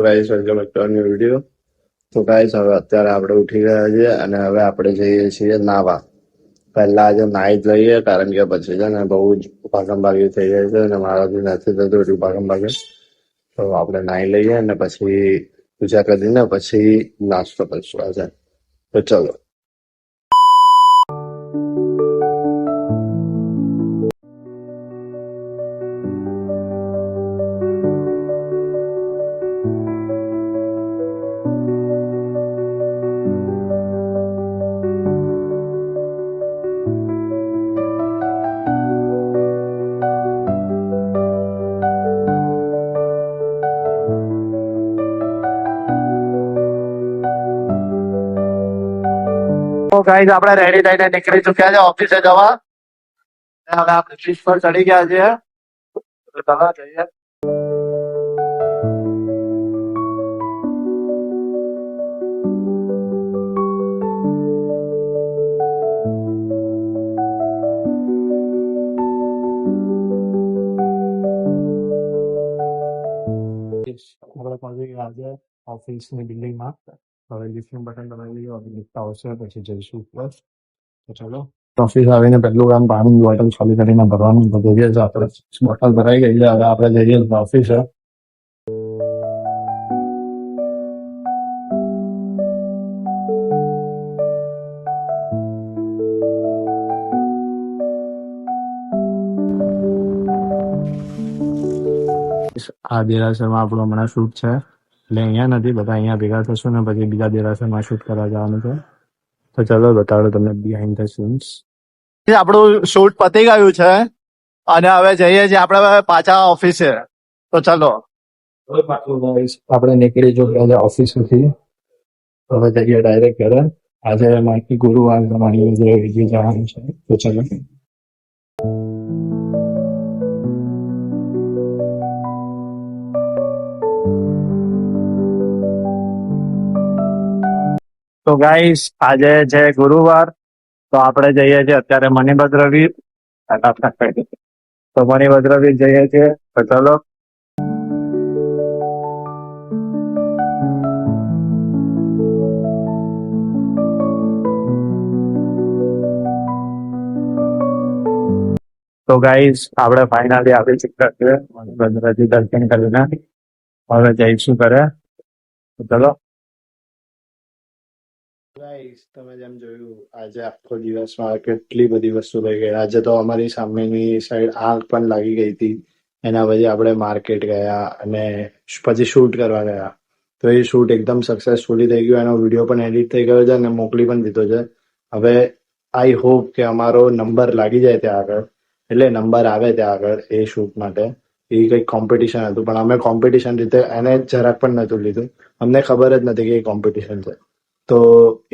Guys welcome back to a new video. તો guys હવે અત્યારે આપણે ઉઠી ગયા છીએ અને હવે આપણે જઈએ છીએ નાવા. પહેલા આજે નાઈ જ લઈએ કારણ કે પછી છે ને બહુ જ ભાગમભાગી થઈ જાય છે અને મારાથી નથી થતું એટલું ભાગમભાગી. તો આપણે નાઈ લઈએ અને પછી પૂજા કરીને પછી નાસ્તો કરીશું આજે. તો ચલો. તો ગાઈસ આપણે રેડી થઈને નીકળી ચુક્યા છે ઓફિસે જવા. હવે આપણે બ્રિજ પર ચડી ગયા છીએ. તો ચાલો જઈએ. આપણે પહોંચી ગયા છે ઓફિસની બિલ્ડિંગમાં. હવે લિફ્ટનું બટન દબાવી દઈએ, હવે લિફ્ટ આવશે પછી જઈશું ઉપર. તો ચલો. ઓફિસ આવીને પહેલું કામ પાણીની બોટલ ખાલી કરીને ભરવાનું તો જોઈએ છે. આપણે બોટલ ભરાઈ ગઈ છે, હવે આપણે જઈએ ઓફિસે. આ દેરાસરમાં આપણો હમણાં શૂટ છે એટલે અહીંયા નથી, બધા અહીંયા ભેગા થશું ને પછી બીજા દેરાસરમાં શૂટ કરવા જવાનું છે. તો ચલો બતાડો તમને બિહાઇન્ડ ધ સીન્સ. આપણું શૂટ પતી ગયું છે અને હવે જઈએ છીએ આપણે પાછા ઓફિસે. તો ચલો. આપણે નીકળી ચૂક્યા ઓફિસથી. હવે જઈએ ડાયરેક્ટ ઘરે. આજે માહિતી ગુરુવાર તમારી જવાનું છે. તો ચલો. તો ગાઈસ આજે છે ગુરુવાર, તો આપણે જઈએ છીએ અત્યારે મણિભદ્રવીર. તો મણિભદ્રવીર જઈએ છીએ. તો ચલો. તો ગાઈસ આપણે ફાઇનલી આવી ચુક્યા છે મણિભદ્રજી દર્શન કરીને. હવે જઈશું ઘરે. તો ચલો. ગાઈસ તમે જેમ જોયું આજે આખો દિવસમાં કેટલી બધી વસ્તુ થઈ ગઈ. આજે તો અમારી સામેની સાઈડ આગ પણ લાગી ગઈ હતી. એના પછી આપણે માર્કેટ ગયા અને પછી શૂટ કરવા ગયા. તો એ શૂટ એકદમ સક્સેસફુલી થઈ ગયું. એનો વિડીયો પણ એડિટ થઈ ગયો છે અને મોકલી પણ દીધો છે. હવે આઈ હોપ કે અમારો નંબર લાગી જાય ત્યાં આગળ, એટલે નંબર આવે ત્યાં આગળ એ શૂટ માટે. એ કંઈક કોમ્પિટિશન હતું પણ અમે કોમ્પિટિશન રીતે એને જરાક પણ નહોતું લીધું. અમને ખબર જ નથી કે એ કોમ્પિટિશન છે. તો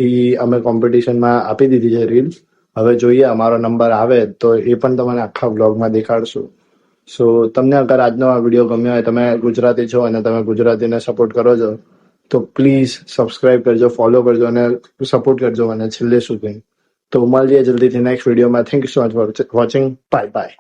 એ અમે કોમ્પિટિશનમાં આપી દીધી છે રીલ. હવે જોઈએ અમારો નંબર આવે તો એ પણ તમને આખા બ્લોગમાં દેખાડશું. સો તમને અગર આજનો આ વિડીયો ગમ્યો હોય, તમે ગુજરાતી છો અને તમે ગુજરાતીને સપોર્ટ કરો છો, તો પ્લીઝ સબસ્ક્રાઇબ કરજો, ફોલો કરજો અને સપોર્ટ કરજો મને છેલ્લે સુધી. તો મળીએ જલ્દીથી નેક્સ્ટ વિડીયોમાં. Thank you so much for watching. Bye bye.